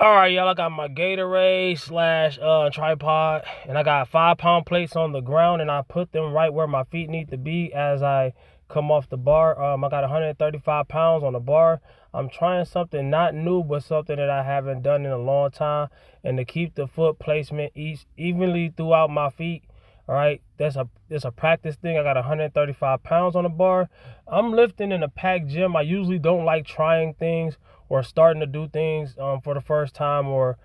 All right, y'all, I got my Gatorade slash tripod, and I got 5-pound plates on the ground, and I put them right where my feet need to be as I come off the bar. I got 135 pounds on the bar. I'm trying something not new, but something that I haven't done in a long time, and to keep the foot placement evenly throughout my feet. All right, that's a practice thing. I got 135 pounds on the bar. I'm lifting in a packed gym. I usually don't like trying things or starting to do things for the first time, or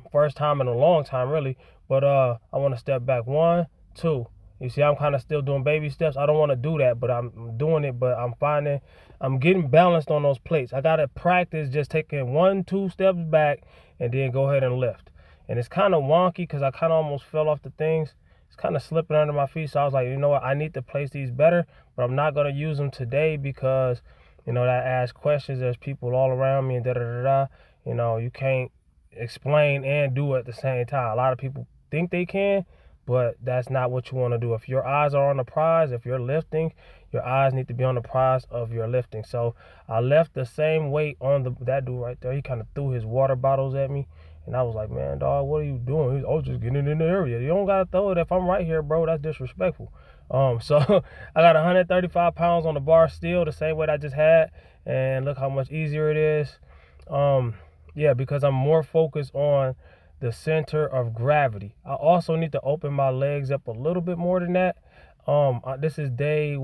first time in a long time, really. But I want to step back. 1, 2. You see, I'm kind of still doing baby steps. I don't want to do that, but I'm doing it. But I'm getting balanced on those plates. I got to practice just taking 1, 2 steps back and then go ahead and lift. And it's kind of wonky because I kind of almost fell off the things. It's kind of slipping under my feet. So I was like, you know what? I need to place these better, but I'm not going to use them today because that asks questions. There's people all around me and da-da-da-da. You can't explain and do it at the same time. A lot of people think they can, but that's not what you want to do. If your eyes are on the prize, if you're lifting, your eyes need to be on the prize of your lifting. So I left the same weight on that dude right there. He kind of threw his water bottles at me. And I was like, man, dog, what are you doing? He's, just getting in the area. You don't got to throw it if I'm right here, bro. That's disrespectful. So I got 135 pounds on the bar still, the same weight I just had. And look how much easier it is. Yeah, because I'm more focused on the center of gravity. I also need to open my legs up a little bit more than that. This is day,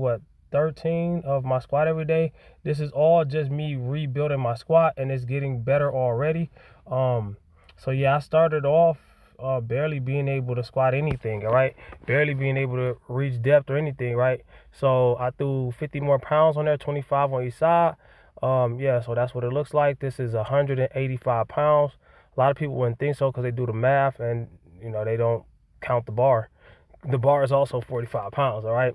13 of my squat every day. This is all just me rebuilding my squat, and it's getting better already. So yeah, I started off barely being able to squat anything, right? Barely being able to reach depth or anything, right? So I threw 50 more pounds on there, 25 on each side. Yeah, so that's what it looks like. This is 185 pounds. A lot of people wouldn't think so because they do the math and, they don't count the bar. The bar is also 45 pounds, all right?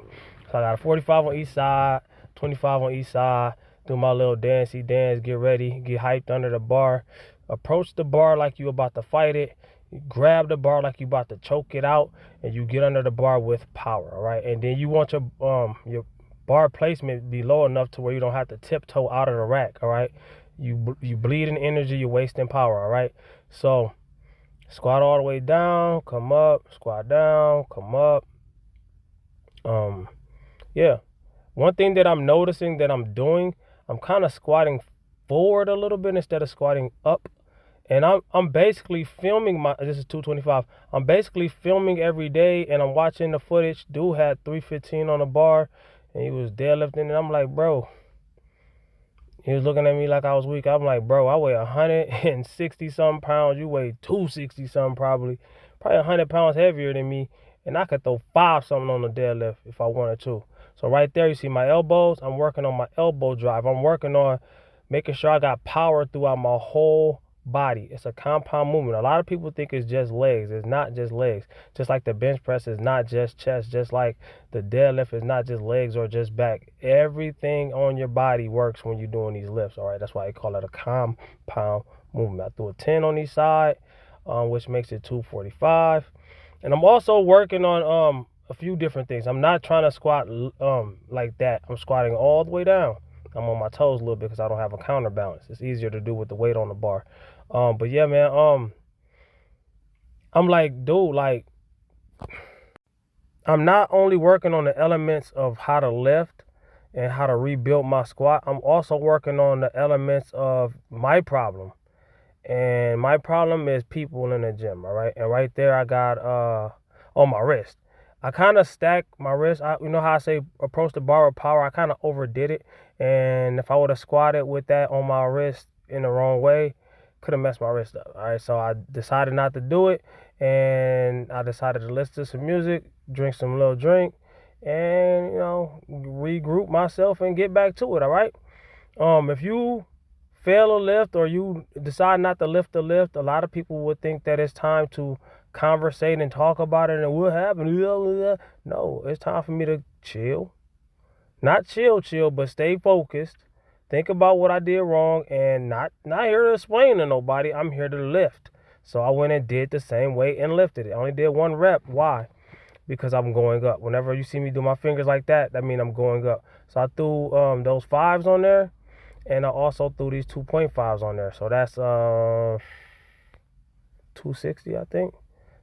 So I got a 45 on each side, 25 on each side. Do my little dancey dance, get ready, get hyped under the bar. Approach the bar like you about to fight it. You grab the bar like you about to choke it out, and you get under the bar with power, all right? And then you want your bar placement be low enough to where you don't have to tiptoe out of the rack, all right? You bleed in energy, you're wasting power, all right? So squat all the way down, come up, squat down, come up. Yeah. One thing that I'm noticing that I'm doing, I'm kind of squatting forward a little bit instead of squatting up. And I'm basically filming this is 225. I'm basically filming every day, and I'm watching the footage. Dude had 315 on the bar, and he was deadlifting, and I'm like, bro. He was looking at me like I was weak. I'm like, bro, I weigh 160 something pounds. You weigh 260 something probably 100 pounds heavier than me, and I could throw 5 something on the deadlift if I wanted to. So right there, you see my elbows. I'm working on my elbow drive. I'm working on making sure I got power throughout my whole body. It's a compound movement. A lot of people think it's just legs. It's not just legs. Just like the bench press is not just chest. Just like the deadlift is not just legs or just back. Everything on your body works when you're doing these lifts. All right, that's why they call it a compound movement. I threw a 10 on each side, which makes it 245. And I'm also working on a few different things. I'm not trying to squat like that. I'm squatting all the way down. I'm on my toes a little bit because I don't have a counterbalance. It's easier to do with the weight on the bar. But yeah, man, I'm like, dude, like, I'm not only working on the elements of how to lift and how to rebuild my squat, I'm also working on the elements of my problem. And my problem is people in the gym, all right? And right there I got on my wrist. I kind of stacked my wrist. You know how I say approach the bar with power? I kind of overdid it. And if I would have squatted with that on my wrist in the wrong way, could have messed my wrist up. All right, so I decided not to do it, and I decided to listen to some music, drink some little drink, and regroup myself and get back to it. All right. If you fail a lift or you decide not to lift the lift, a lot of people would think that it's time to conversate and talk about it and what happened. No, it's time for me to chill. Not chill, but stay focused. Think about what I did wrong, and not here to explain to nobody. I'm here to lift. So I went and did the same way and lifted it. I only did 1 rep. Why? Because I'm going up. Whenever you see me do my fingers like that, that means I'm going up. So I threw those 5s on there, and I also threw these 2.5s on there. So that's 260, I think.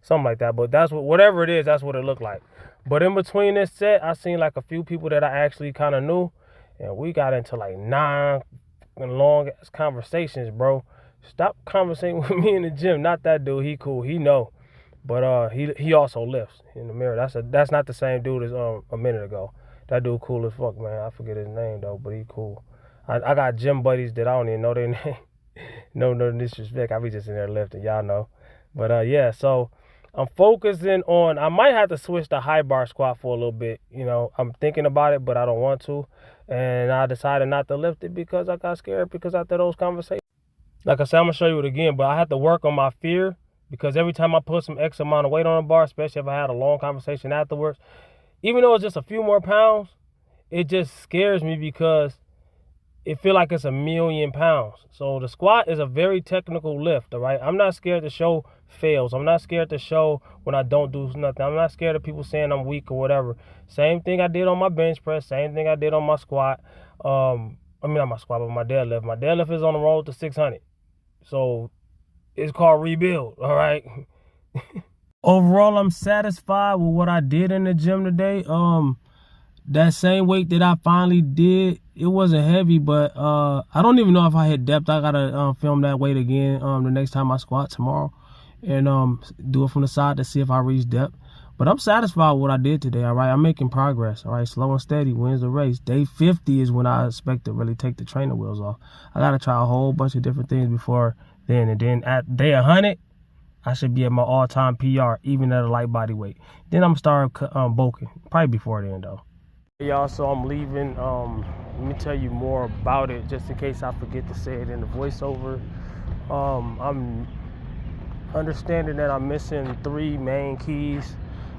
Something like that. But that's whatever it is, that's what it looked like. But in between this set, I seen like a few people that I actually kind of knew. And we got into like 9 long ass conversations, bro. Stop conversating with me in the gym. Not that dude. He cool. He know. But he also lifts in the mirror. That's not the same dude as a minute ago. That dude cool as fuck, man. I forget his name though, but he cool. I got gym buddies that I don't even know their name. No disrespect. I be just in there lifting, y'all know. But yeah, so I'm focusing on. I might have to switch to high bar squat for a little bit. You know, I'm thinking about it, but I don't want to. And I decided not to lift it because I got scared because after those conversations. Like I said, I'm gonna show you it again, but I have to work on my fear. Because every time I put some X amount of weight on a bar, especially if I had a long conversation afterwards, even though it's just a few more pounds, it just scares me because it feels like it's 1,000,000 pounds. So the squat is a very technical lift, all right? I'm not scared to show fails. I'm not scared to show when I don't do nothing. I'm not scared of people saying I'm weak or whatever. Same thing I did on my bench press. Same thing I did on my squat. I mean, not my squat, but my deadlift. My deadlift is on the road to 600. So it's called rebuild, all right? Overall, I'm satisfied with what I did in the gym today. That same weight that I finally did, it wasn't heavy, but I don't even know if I hit depth. I gotta film that weight again the next time I squat tomorrow, and do it from the side to see if I reach depth. But I'm satisfied with what I did today, all right? I'm making progress, all right? Slow and steady wins the race. Day 50 is when I expect to really take the trainer wheels off. I gotta try a whole bunch of different things before then, and then at day 100, I should be at my all-time PR, even at a light body weight. Then I'm starting bulking, probably before then though. Hey y'all, so I'm leaving. Let me tell you more about it, just in case I forget to say it in the voiceover. I'm understanding that I'm missing 3 main keys.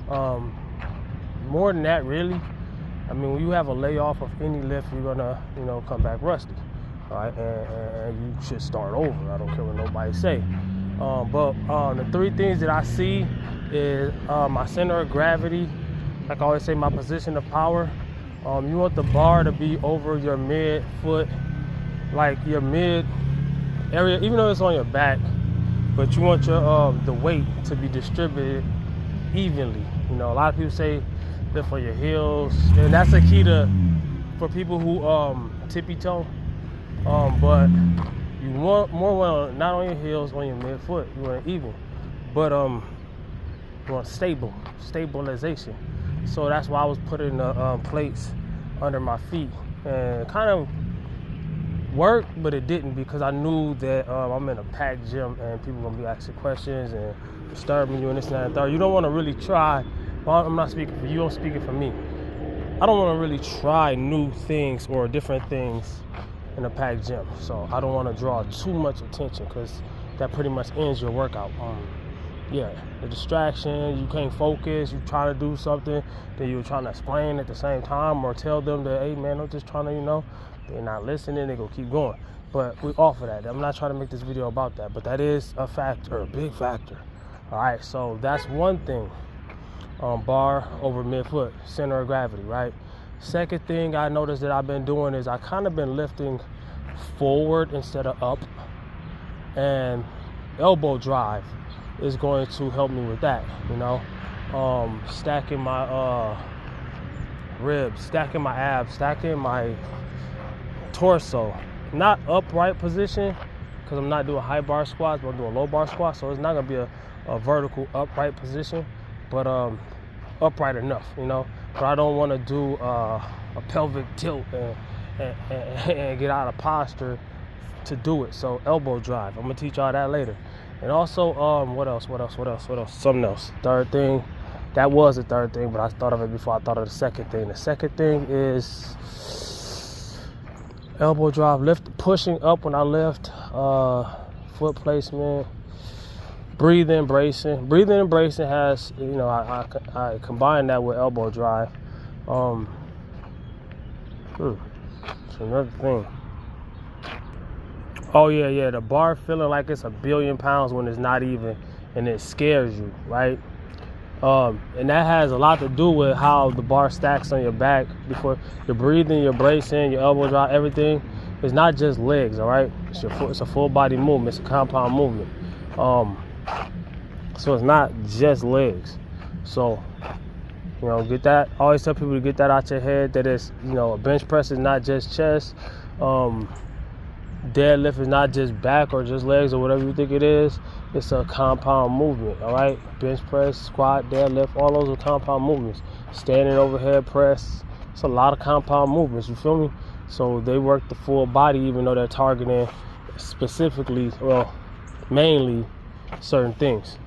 More than that, really. I mean, when you have a layoff of any lift, you're gonna, come back rusty. All right, and you should start over. I don't care what nobody say. But the 3 things that I see is my center of gravity. Like I always say, my position of power. You want the bar to be over your mid foot, like your mid area, even though it's on your back. But you want your the weight to be distributed evenly. A lot of people say that for your heels, and that's a key for people who tippy toe. But you want more not on your heels, on your midfoot. You want it even, but you want stabilization. So that's why I was putting the plates under my feet, and kind of worked, but it didn't, because I knew that I'm in a packed gym and people gonna be asking questions and disturbing you and this and that and third. You don't want to really try. Well, I'm not speaking for you. I'm speaking for me. I don't want to really try new things or different things in a packed gym. So I don't want to draw too much attention, because that pretty much ends your workout. Yeah, the distraction, you can't focus, you try to do something, then you're trying to explain at the same time, or tell them that, hey man, I'm just trying to, they're not listening, they go keep going. But we off of that. I'm not trying to make this video about that, but that is a factor, a big factor. All right, so that's one thing. Bar over midfoot, center of gravity, right? Second thing I noticed that I've been doing is I kind of been lifting forward instead of up, and elbow drive is going to help me with that, stacking my ribs, stacking my abs, stacking my torso. Not upright position, because I'm not doing high bar squats, but I'm doing low bar squats, so it's not gonna be a vertical upright position, but upright enough, but I don't want to do a pelvic tilt and get out of posture to do it. So elbow drive, I'm gonna teach y'all that later. And also, what else? Something else. Third thing, that was the third thing, but I thought of it before I thought of the second thing. The second thing is elbow drive, pushing up when I lift, foot placement, breathing, bracing. Breathing and bracing has, I combine that with elbow drive. It's another thing. Oh yeah, the bar feeling like it's 1,000,000,000 pounds when it's not even, and it scares you, right? And that has a lot to do with how the bar stacks on your back. Before you're breathing, you're bracing, your elbow drop, everything. It's not just legs, all right? It's a full body movement. It's a compound movement. So it's not just legs. So, you know, get that. I always tell people to get that out your head, that it's, you know, a bench press is not just chest. Deadlift is not just back or just legs or whatever you think it is. It's a compound movement, all right? Bench press, squat, deadlift, all those are compound movements. Standing overhead press, it's a lot of compound movements, you feel me? So they work the full body, even though they're targeting specifically, well, mainly certain things.